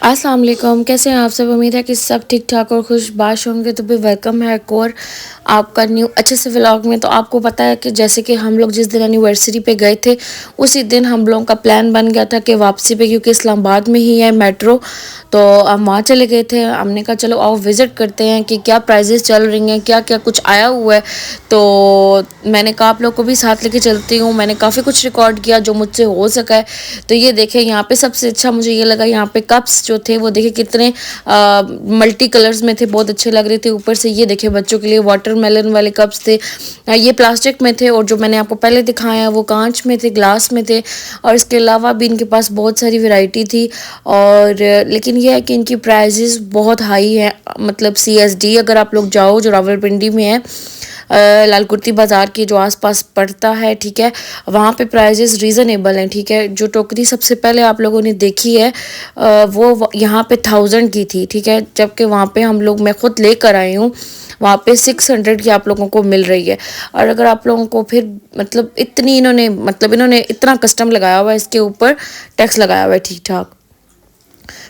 अस्सलाम वालेकुम, कैसे हैं आप सब। उम्मीद है कि सब ठीक ठाक और खुशबाश होंगे। तो भी वेलकम है एक और आपका न्यू अच्छे से व्लॉग में। तो आपको पता है कि जैसे कि हम लोग जिस दिन एनिवर्सरी पे गए थे उसी दिन हम लोगों का प्लान बन गया था कि वापसी पे, क्योंकि इस्लामाबाद में ही है मेट्रो, तो हम वहाँ चले गए थे। हमने कहा चलो आओ विज़िट करते हैं कि क्या प्राइजेस चल रही हैं, क्या क्या कुछ आया हुआ है। तो मैंने कहा आप लोग को भी साथ लेके चलती हूँ। मैंने काफ़ी कुछ रिकॉर्ड किया जो मुझसे हो सका है। तो ये देखें, यहाँ पे सबसे अच्छा मुझे ये लगा, यहाँ पे कप्स जो थे वो देखे कितने मल्टी कलर्स में थे, बहुत अच्छे लग रहे थे। ऊपर से ये देखे बच्चों के लिए वाटरमेलन वाले कप्स थे। ये प्लास्टिक में थे और जो मैंने आपको पहले दिखाया वो कांच में थे, ग्लास में थे। और इसके अलावा भी इनके पास बहुत सारी वैरायटी थी। और लेकिन यह है कि इनकी प्राइजेस बहुत हाई है। मतलब CSD अगर आप लोग जाओ, जो रावलपिंडी में है, लालकुर्ती बाज़ार के जो आसपास पड़ता है, ठीक है, वहाँ पे प्राइजेस रीज़नेबल हैं। ठीक है, जो टोकरी सबसे पहले आप लोगों ने देखी है वो यहाँ पे 1000 की थी। ठीक है, जबकि वहाँ पे हम लोग, मैं खुद लेकर आई हूँ, वहाँ पे 600 की आप लोगों को मिल रही है। और अगर आप लोगों को फिर मतलब इन्होंने इतना कस्टम लगाया हुआ है, इसके ऊपर टैक्स लगाया हुआ है ठीक ठाक।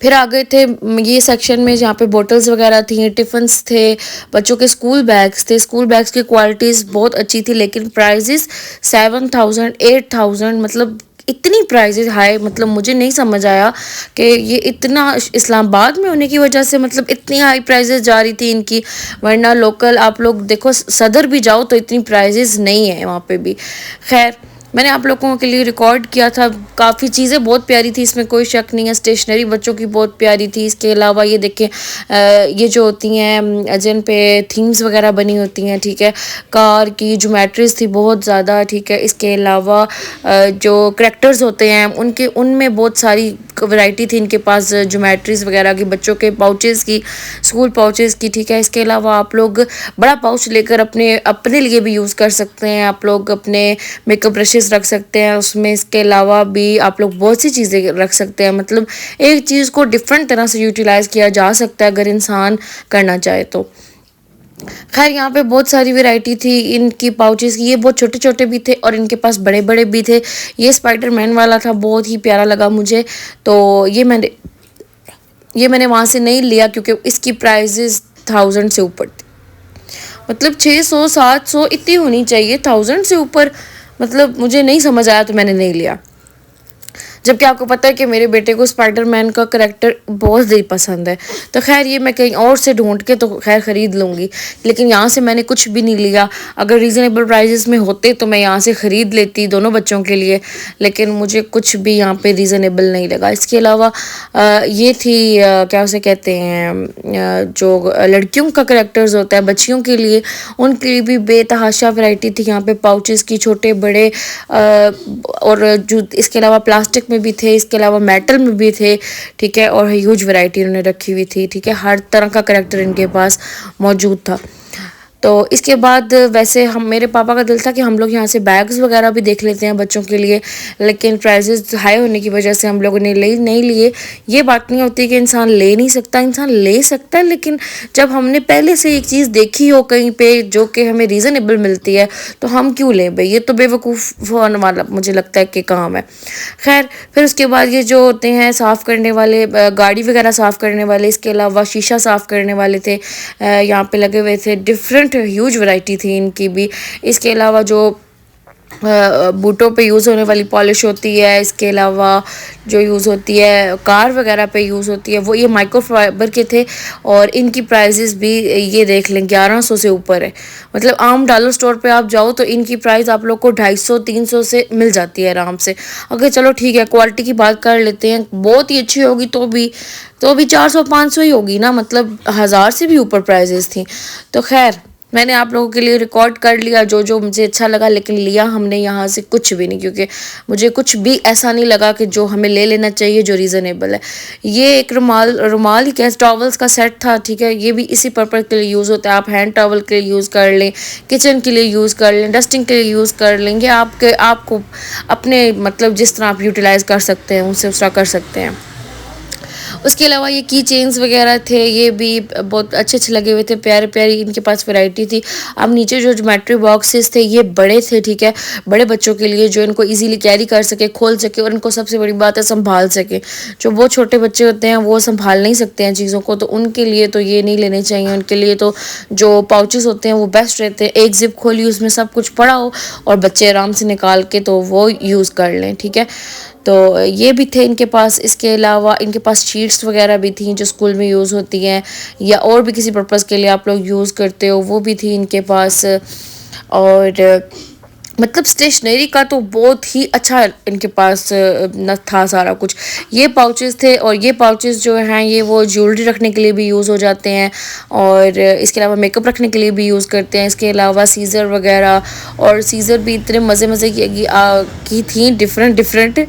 फिर आ गए थे ये सेक्शन में जहाँ पे बोटल्स वगैरह थी, टिफ़िन्स थे, बच्चों के स्कूल बैग्स थे। स्कूल बैग्स की क्वालिटीज़ बहुत अच्छी थी, लेकिन प्राइजेस 7000 8000, मतलब इतनी प्राइजेस हाई। मतलब मुझे नहीं समझ आया कि ये इतना इस्लामाबाद में होने की वजह से मतलब इतनी हाई प्राइजेस जा रही थी इनकी, वरना लोकल आप लोग देखो सदर भी जाओ तो इतनी प्राइजेस नहीं है वहाँ पे भी। खैर, मैंने आप लोगों के लिए रिकॉर्ड किया था। काफ़ी चीज़ें बहुत प्यारी थी, इसमें कोई शक नहीं है। स्टेशनरी बच्चों की बहुत प्यारी थी। इसके अलावा ये देखें, ये जो होती हैं जिन पे थीम्स वगैरह बनी होती हैं, ठीक है, कार की ज्योमेट्रीज थी बहुत ज़्यादा। ठीक है, इसके अलावा जो करेक्टर्स होते हैं उनके, उनमें बहुत सारी वैरायटी थी इनके पास, ज्योमेट्रीज वगैरह की, बच्चों के पाउचेस की, स्कूल पाउचेस की। ठीक है, इसके अलावा आप लोग बड़ा पाउच लेकर अपने अपने लिए भी यूज़ कर सकते हैं। आप लोग अपने मेकअप ब्रशेस रख सकते हैं उसमें। इसके अलावा भी आप लोग बहुत सी चीज़ें रख सकते हैं। मतलब एक चीज़ को डिफरेंट तरह से यूटिलाइज़ किया जा सकता है अगर इंसान करना चाहे तो। खैर, यहाँ पे बहुत सारी वैरायटी थी इनकी पाउचेस की। ये बहुत छोटे छोटे भी थे और इनके पास बड़े बड़े भी थे। ये स्पाइडरमैन वाला था, बहुत ही प्यारा लगा मुझे। तो ये मैंने वहाँ से नहीं लिया क्योंकि इसकी प्राइजेस 1000 से ऊपर थी। मतलब 600 700 इतनी होनी चाहिए, 1000 से ऊपर मतलब मुझे नहीं समझ आया, तो मैंने नहीं लिया। जबकि आपको पता है कि मेरे बेटे को स्पाइडरमैन का करैक्टर बहुत ही पसंद है। तो खैर, ये मैं कहीं और से ढूंढ के तो खैर ख़रीद लूँगी, लेकिन यहाँ से मैंने कुछ भी नहीं लिया। अगर रीज़नेबल प्राइजेस में होते तो मैं यहाँ से ख़रीद लेती दोनों बच्चों के लिए, लेकिन मुझे कुछ भी यहाँ पे रीज़नेबल नहीं लगा। इसके अलावा ये थी क्या उसे कहते हैं, जो लड़कियों का करैक्टर्स होता है बच्चियों के लिए, उनके लिए भी बेतहाशा वैरायटी थी यहाँ पे, पाउचेस की, छोटे बड़े। और जो इसके अलावा प्लास्टिक में भी थे, इसके अलावा मेटल में भी थे। ठीक है, और ह्यूज वैरायटी इन्होंने रखी हुई थी। ठीक है, हर तरह का करैक्टर इनके पास मौजूद था। तो इसके बाद वैसे हम, मेरे पापा का दिल था कि हम लोग यहाँ से बैग्स वगैरह भी देख लेते हैं बच्चों के लिए, लेकिन प्राइसेस हाई होने की वजह से हम लोगों ने ले नहीं लिए। ये बात नहीं होती कि इंसान ले नहीं सकता, इंसान ले सकता है, लेकिन जब हमने पहले से एक चीज़ देखी हो कहीं पे जो कि हमें रीज़नेबल मिलती है तो हम क्यों लें भाई। ये तो बेवकूफ़ होने वाला मुझे लगता है कि काम है। खैर, फिर उसके बाद ये जो होते हैं साफ़ करने वाले, गाड़ी वगैरह साफ़ करने वाले, इसके अलावा शीशा साफ़ करने वाले थे यहाँ पे लगे हुए थे। डिफरेंट ह्यूज वैरायटी थी इनकी भी। इसके अलावा जो बूटों पे यूज़ होने वाली पॉलिश होती है, इसके अलावा जो यूज़ होती है कार वगैरह पे यूज़ होती है, वो ये माइक्रोफाइबर के थे। और इनकी प्राइजेस भी ये देख लें 1100 से ऊपर है। मतलब आम डॉलर स्टोर पे आप जाओ तो इनकी प्राइस आप लोग को 250 300 से मिल जाती है आराम से। अगर चलो ठीक है, क्वालिटी की बात कर लेते हैं, बहुत ही अच्छी होगी तो भी 400 500 ही होगी ना, मतलब 1000 से भी ऊपर प्राइजेस थी। तो खैर, मैंने आप लोगों के लिए रिकॉर्ड कर लिया जो जो मुझे अच्छा लगा, लेकिन लिया हमने यहाँ से कुछ भी नहीं, क्योंकि मुझे कुछ भी ऐसा नहीं लगा कि जो हमें ले लेना चाहिए जो रीज़नेबल है। ये एक रुमाल ही क्या, टॉवल्स का सेट था। ठीक है, ये भी इसी पर्पज़ के लिए यूज़ होता है। आप हैंड टॉवल के लिए यूज़ कर लें, किचन के लिए यूज़ कर लें, डस्टिंग के लिए यूज़ कर लेंगे। आपको अपने मतलब जिस तरह आप यूटिलाइज़ कर सकते हैं उनसे उस तरह कर सकते हैं। उसके अलावा ये की चेन्स वगैरह थे, ये भी बहुत अच्छे अच्छे लगे हुए थे, प्यारे प्यारी इनके पास वैरायटी थी। अब नीचे जो ज्योमेट्री बॉक्सेस थे ये बड़े थे, ठीक है, बड़े बच्चों के लिए जो इनको इजीली कैरी कर सके, खोल सके, और इनको सबसे बड़ी बात है संभाल सके। जो बहुत छोटे बच्चे होते हैं वो संभाल नहीं सकते हैं चीज़ों को, तो उनके लिए तो ये नहीं लेने चाहिए। उनके लिए तो जो पाउचेस होते हैं वो बेस्ट रहते हैं। एक जिप खोली, उसमें सब कुछ पड़ा हो और बच्चे आराम से निकाल के तो वो यूज़ कर लें, ठीक है। तो ये भी थे इनके पास। इसके अलावा इनके पास शीट्स वगैरह भी थी जो स्कूल में यूज़ होती हैं या और भी किसी पर्पज़ के लिए आप लोग यूज़ करते हो, वो भी थी इनके पास। और मतलब स्टेशनरी का तो बहुत ही अच्छा इनके पास न था सारा कुछ। ये पाउचेस थे, और ये पाउचेस जो हैं ये वो ज्वेलरी रखने के लिए भी यूज़ हो जाते हैं, और इसके अलावा मेकअप रखने के लिए भी यूज़ करते हैं। इसके अलावा सीज़र वगैरह, और सीज़र भी इतने मज़े मज़े की थी, डिफरेंट डिफरेंट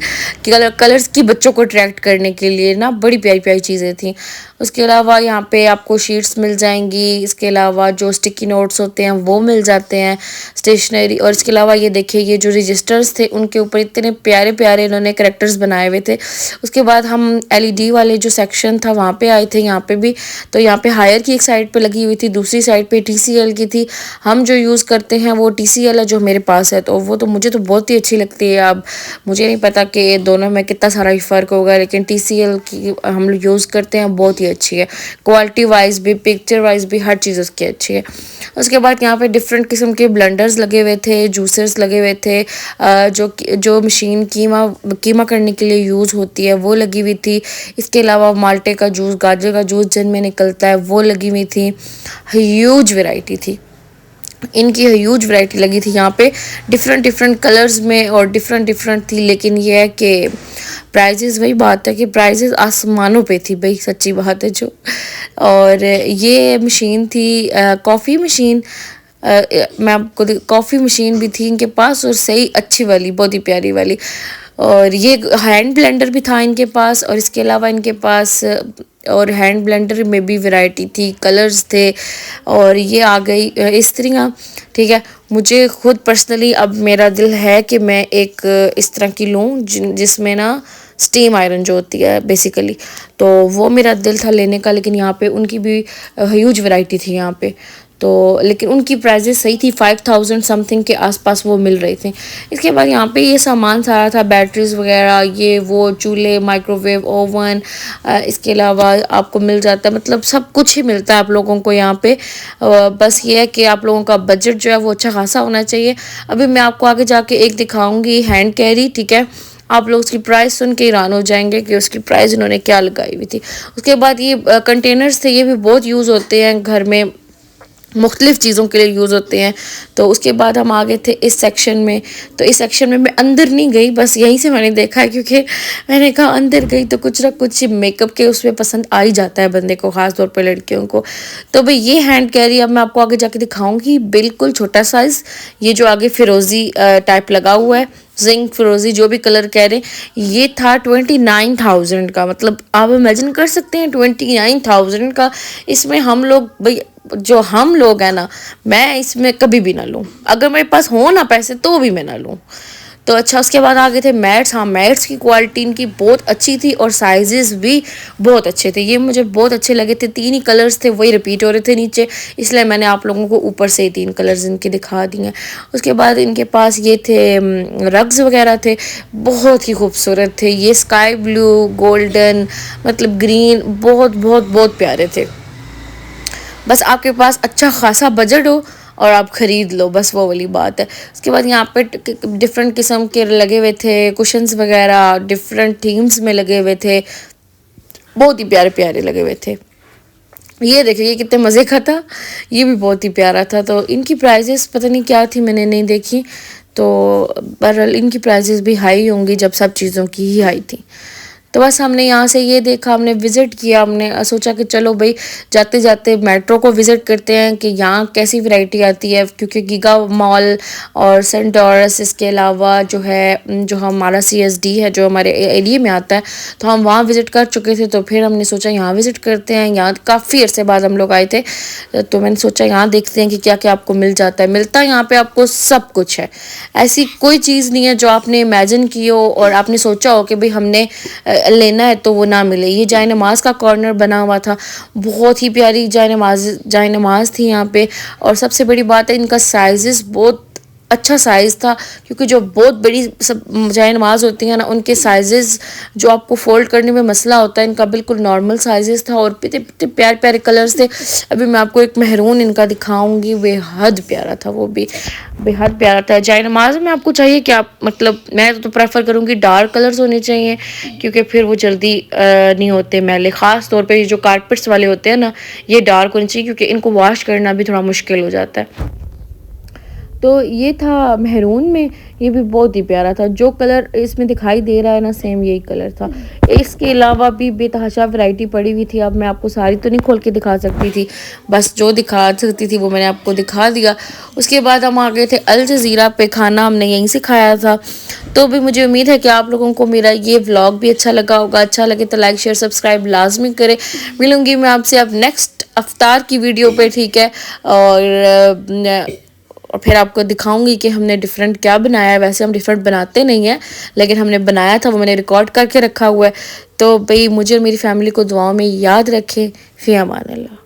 कलर्स की, बच्चों को अट्रैक्ट करने के लिए ना, बड़ी प्यारी प्यारी चीज़ें थी। उसके अलावा यहाँ पे आपको शीट्स मिल जाएंगी। इसके अलावा जो स्टिकी नोट्स होते हैं वो मिल जाते हैं, स्टेशनरी। और इसके अलावा ये देखिए, ये जो रजिस्टर्स थे उनके ऊपर इतने प्यारे प्यारे इन्होंने करैक्टर्स बनाए हुए थे। उसके बाद हम एलईडी वाले जो सेक्शन था वहाँ पे आए थे। यहाँ पे भी तो यहाँ पे हायर की एक साइड पे लगी हुई थी, दूसरी साइड पे टीसीएल की थी। हम जो यूज़ करते हैं वो टीसीएल है जो मेरे पास है, तो वो तो मुझे तो बहुत ही अच्छी लगती है। अब मुझे नहीं पता कि दोनों में कितना सारा ही फ़र्क होगा, लेकिन टीसीएल की हम लोग यूज़ करते हैं, बहुत ही अच्छी है, क्वालिटी वाइज भी, पिक्चर वाइज भी, हर चीज़ उसकी अच्छी है। उसके बाद यहाँ पे डिफरेंट किस्म के ब्लेंडर्स लगे हुए थे, जूसर्स लगे हुए थे, जो मशीन कीमा करने के लिए यूज़ होती है वो लगी हुई थी। इसके अलावा माल्टे का जूस, गाजर का जूस जिनमें निकलता है वो लगी हुई थी। ह्यूज वैरायटी थी इनकी, ह्यूज वैरायटी लगी थी यहाँ पे, डिफरेंट डिफरेंट कलर्स में और डिफरेंट डिफरेंट थी। लेकिन ये है कि प्राइजेस, वही बात है कि प्राइजेस आसमानों पे थी भाई, सच्ची बात है जो। और ये मशीन थी कॉफ़ी मशीन, मैं आपको कॉफ़ी मशीन भी थी इनके पास, और सही अच्छी वाली, बहुत ही प्यारी वाली। और ये हैंड ब्लेंडर भी था इनके पास, और इसके अलावा इनके पास और हैंड ब्लेंडर में भी वैरायटी थी, कलर्स थे। और ये आ गई इस्त्रियाँ, ठीक है। मुझे खुद पर्सनली अब मेरा दिल है कि मैं एक इस तरह की लूँ जिसमें ना स्टीम आयरन जो होती है बेसिकली, तो वो मेरा दिल था लेने का। लेकिन यहाँ पे उनकी भी ह्यूज वैरायटी थी यहाँ पे, तो लेकिन उनकी प्राइजेस सही थी, 5000 समथिंग के आसपास वो मिल रही थी। इसके बाद यहाँ पे ये सामान सारा था, बैटरीज वगैरह, ये वो चूल्हे, माइक्रोवेव ओवन, इसके अलावा आपको मिल जाता है, मतलब सब कुछ ही मिलता है आप लोगों को यहाँ पे। बस ये है कि आप लोगों का बजट जो है वो अच्छा खासा होना चाहिए। अभी मैं आपको आगे जाके एक दिखाऊंगी हैंड कैरी, ठीक है। आप लोग उसकी प्राइस सुन के हैरान हो जाएंगे कि उसकी प्राइस इन्होंने क्या लगाई हुई थी। उसके बाद ये कंटेनर्स थे, ये भी बहुत यूज़ होते हैं घर में, मुख्तलिफ़ चीज़ों के लिए यूज़ होते हैं। तो उसके बाद हम आ गए थे इस सेक्शन में। तो इस सेक्शन में मैं अंदर नहीं गई, बस यहीं से मैंने देखा है, क्योंकि मैंने कहा अंदर गई तो कुछ ना कुछ मेकअप के उसमें पसंद आ ही जाता है बंदे को, ख़ास तौर पर लड़कियों को। तो भाई ये हैंड कैरी अब मैं आपको आगे जाके दिखाऊंगी, बिल्कुल छोटा साइज़, ये जो आगे फिरोज़ी टाइप लगा हुआ है, जिंक फिरोज़ी, जो भी कलर कह रहे हैं, ये था 29,000 का। मतलब आप इमेजिन कर सकते हैं 29,000 का। इसमें हम लोग भाई, जो हम लोग हैं ना, मैं इसमें कभी भी ना लूँ, अगर मेरे पास हो ना पैसे तो भी मैं ना लूँ। तो अच्छा, उसके बाद आ गए थे मैट्स। हाँ, मैट्स की क्वालिटी इनकी बहुत अच्छी थी और साइजेस भी बहुत अच्छे थे, ये मुझे बहुत अच्छे लगे थे। 3 ही कलर्स थे, वही रिपीट हो रहे थे नीचे, इसलिए मैंने आप लोगों को ऊपर से ही 3 कलर्स इनके दिखा दिए। उसके बाद इनके पास ये थे रग्स वगैरह थे, बहुत ही खूबसूरत थे, ये स्काई ब्लू, गोल्डन, मतलब ग्रीन, बहुत बहुत बहुत प्यारे थे। बस आपके पास अच्छा खासा बजट हो और आप ख़रीद लो, बस वो वाली बात है। उसके बाद यहाँ पे डिफरेंट किस्म के लगे हुए थे कुशन्स वगैरह, डिफरेंट थीम्स में लगे हुए थे, बहुत ही प्यारे प्यारे लगे हुए थे। ये देखिए, ये कितने मज़े का था, ये भी बहुत ही प्यारा था। तो इनकी प्राइजेस पता नहीं क्या थी, मैंने नहीं देखी, तो बहरहाल इनकी प्राइजेस भी हाई होंगी जब सब चीज़ों की ही हाई थी। तो बस हमने यहाँ से ये देखा, हमने विज़िट किया, हमने सोचा कि चलो भाई जाते जाते मेट्रो को विज़िट करते हैं कि यहाँ कैसी वैरायटी आती है, क्योंकि गीगा मॉल और सेंट डॉरस, इसके अलावा जो है जो हमारा CSD है जो हमारे एरिया में आता है, तो हम वहाँ विज़िट कर चुके थे। तो फिर हमने सोचा यहाँ विज़िट करते हैं, यहाँ काफ़ी अरसे बाद हम लोग आए थे, तो मैंने सोचा यहाँ देखते हैं कि क्या क्या आपको मिल जाता है। मिलता है यहाँ पे आपको सब कुछ है, ऐसी कोई चीज़ नहीं है जो आपने इमेजिन की हो और आपने सोचा हो कि भाई हमने लेना है तो वो ना मिले। ये जाय नमाज का कॉर्नर बना हुआ था, बहुत ही प्यारी जाय नमाज थी यहाँ पे। और सबसे बड़ी बात है इनका साइजेस बहुत अच्छा साइज़ था, क्योंकि जो बहुत बड़ी सब जाय नमाज होती है ना उनके साइजेस जो आपको फोल्ड करने में मसला होता है, इनका बिल्कुल नॉर्मल साइजेस था और इतने प्यारे प्यारे कलर्स थे। अभी मैं आपको एक मेहरून इनका दिखाऊंगी, बेहद प्यारा था, वो भी बेहद प्यारा था। जाय नमाज में आपको चाहिए कि आप मतलब मैं तो प्रेफर करूँगी डार्क कलर्स होने चाहिए, क्योंकि फिर वो जल्दी नहीं होते मैले। ख़ास तौर पर ये जो कारपेट्स वाले होते हैं ना, ये डार्क होने चाहिए, क्योंकि इनको वॉश करना भी थोड़ा मुश्किल हो जाता है। तो ये था मेहरून में, ये भी बहुत ही प्यारा था। जो कलर इसमें दिखाई दे रहा है ना, सेम यही कलर था। इसके अलावा भी बेतहाशा वैरायटी पड़ी हुई थी। अब मैं आपको सारी तो नहीं खोल के दिखा सकती थी, बस जो दिखा सकती थी वो मैंने आपको दिखा दिया। उसके बाद हम आ गए थे अल जज़ीरा पे, खाना हमने यहीं से खाया था। तो भी मुझे उम्मीद है कि आप लोगों को मेरा ये व्लॉग भी अच्छा लगा होगा। अच्छा लगे तो लाइक शेयर सब्सक्राइब लाजमी करें। मिलूँगी मैं आपसे अब नेक्स्ट अफ्तार की वीडियो पे, ठीक है। और फिर आपको दिखाऊंगी कि हमने डिफरेंट क्या बनाया है। वैसे हम डिफरेंट बनाते नहीं हैं, लेकिन हमने बनाया था वो मैंने रिकॉर्ड करके रखा हुआ है। तो भाई मुझे और मेरी फैमिली को दुआओं में याद रखें। फ़ी अमान अल्लाह।